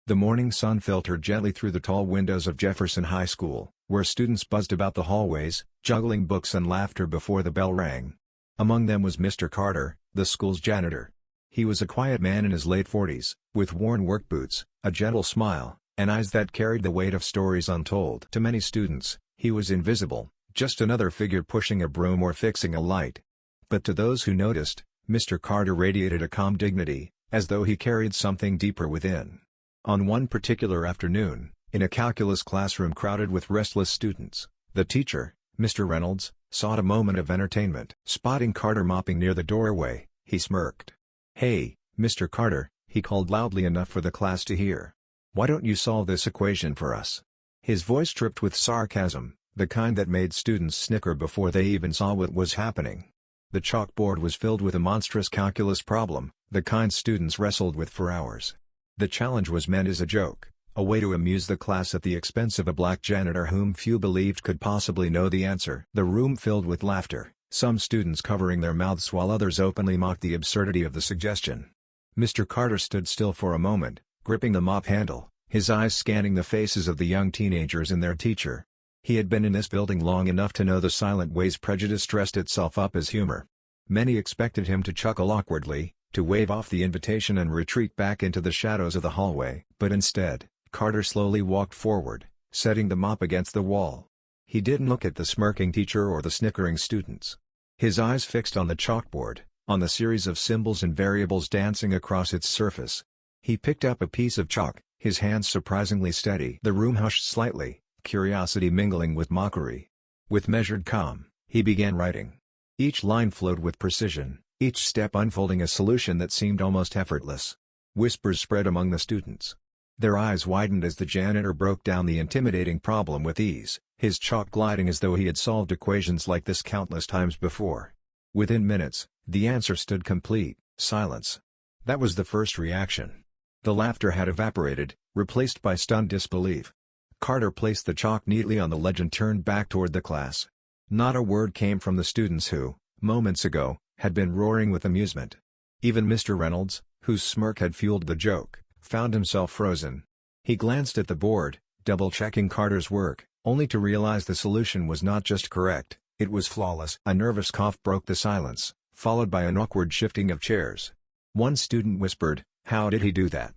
The morning sun filtered gently through the tall windows of Jefferson High School, where students buzzed about the hallways, juggling books and laughter before the bell rang. Among them was Mr. Carter, the school's janitor. He was a quiet man in his late 40s, with worn work boots, a gentle smile, and eyes that carried the weight of stories untold. To many students, he was invisible, just another figure pushing a broom or fixing a light. But to those who noticed, Mr. Carter radiated a calm dignity, as though he carried something deeper within. On one particular afternoon, in a calculus classroom crowded with restless students, the teacher, Mr. Reynolds, sought a moment of entertainment. Spotting Carter mopping near the doorway, he smirked. "Hey, Mr. Carter," he called loudly enough for the class to hear. "Why don't you solve this equation for us?" His voice dripped with sarcasm, the kind that made students snicker before they even saw what was happening. The chalkboard was filled with a monstrous calculus problem, the kind students wrestled with for hours. The challenge was meant as a joke, a way to amuse the class at the expense of a black janitor whom few believed could possibly know the answer. The room filled with laughter, some students covering their mouths while others openly mocked the absurdity of the suggestion. Mr. Carter stood still for a moment, gripping the mop handle, his eyes scanning the faces of the young teenagers and their teacher. He had been in this building long enough to know the silent ways prejudice dressed itself up as humor. Many expected him to chuckle awkwardly, to wave off the invitation and retreat back into the shadows of the hallway. But instead, Carter slowly walked forward, setting the mop against the wall. He didn't look at the smirking teacher or the snickering students. His eyes fixed on the chalkboard, on the series of symbols and variables dancing across its surface. He picked up a piece of chalk, his hands surprisingly steady. The room hushed slightly, curiosity mingling with mockery. With measured calm, he began writing. Each line flowed with precision, each step unfolding a solution that seemed almost effortless. Whispers spread among the students. Their eyes widened as the janitor broke down the intimidating problem with ease, his chalk gliding as though he had solved equations like this countless times before. Within minutes, the answer stood complete: silence. That was the first reaction. The laughter had evaporated, replaced by stunned disbelief. Carter placed the chalk neatly on the ledge and turned back toward the class. Not a word came from the students who, moments ago, had been roaring with amusement. Even Mr. Reynolds, whose smirk had fueled the joke, found himself frozen. He glanced at the board, double-checking Carter's work, only to realize the solution was not just correct, it was flawless. A nervous cough broke the silence, followed by an awkward shifting of chairs. One student whispered, "How did he do that?"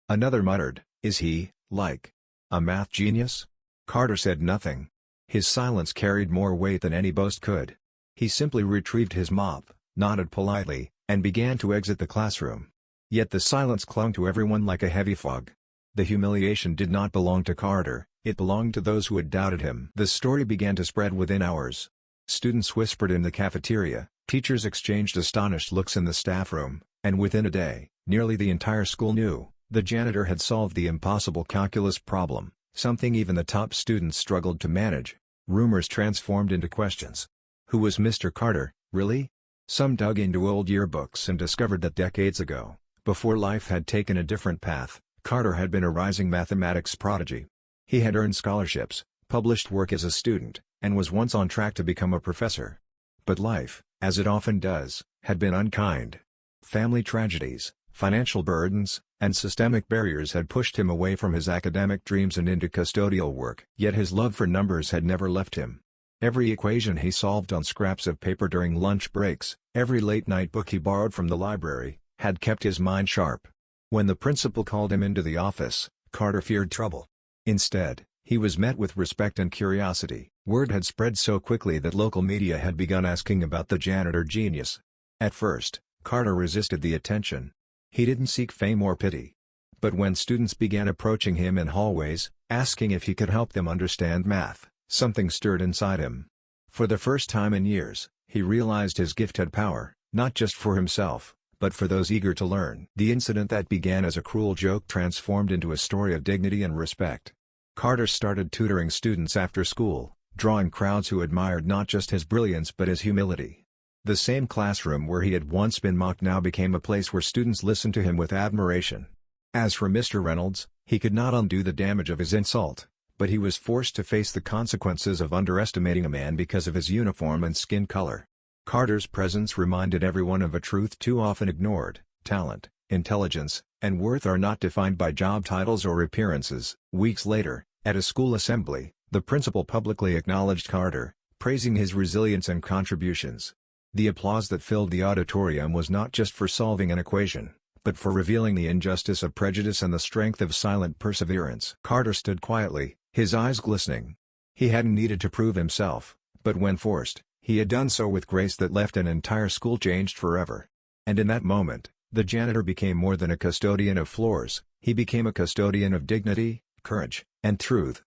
Another muttered, "Is he, like, a math genius?" Carter said nothing. His silence carried more weight than any boast could. He simply retrieved his mop, nodded politely, and began to exit the classroom. Yet the silence clung to everyone like a heavy fog. The humiliation did not belong to Carter, it belonged to those who had doubted him. The story began to spread within hours. Students whispered in the cafeteria, teachers exchanged astonished looks in the staff room, and within a day, nearly the entire school knew, the janitor had solved the impossible calculus problem, something even the top students struggled to manage. Rumors transformed into questions. Who was Mr. Carter, really? Some dug into old yearbooks and discovered that decades ago, before life had taken a different path, Carter had been a rising mathematics prodigy. He had earned scholarships, published work as a student, and was once on track to become a professor. But life, as it often does, had been unkind. Family tragedies, financial burdens, and systemic barriers had pushed him away from his academic dreams and into custodial work. Yet his love for numbers had never left him. Every equation he solved on scraps of paper during lunch breaks, every late-night book he borrowed from the library, had kept his mind sharp. When the principal called him into the office, Carter feared trouble. Instead, he was met with respect and curiosity. Word had spread so quickly that local media had begun asking about the janitor genius. At first, Carter resisted the attention. He didn't seek fame or pity. But when students began approaching him in hallways, asking if he could help them understand math, something stirred inside him. For the first time in years, he realized his gift had power, not just for himself, but for those eager to learn. The incident that began as a cruel joke transformed into a story of dignity and respect. Carter started tutoring students after school, drawing crowds who admired not just his brilliance but his humility. The same classroom where he had once been mocked now became a place where students listened to him with admiration. As for Mr. Reynolds, he could not undo the damage of his insult, but he was forced to face the consequences of underestimating a man because of his uniform and skin color. Carter's presence reminded everyone of a truth too often ignored: talent, intelligence, and worth are not defined by job titles or appearances. Weeks later, at a school assembly, the principal publicly acknowledged Carter, praising his resilience and contributions. The applause that filled the auditorium was not just for solving an equation, but for revealing the injustice of prejudice and the strength of silent perseverance. Carter stood quietly, his eyes glistening. He hadn't needed to prove himself, but when forced, he had done so with grace that left an entire school changed forever. And in that moment, the janitor became more than a custodian of floors, he became a custodian of dignity, courage, and truth.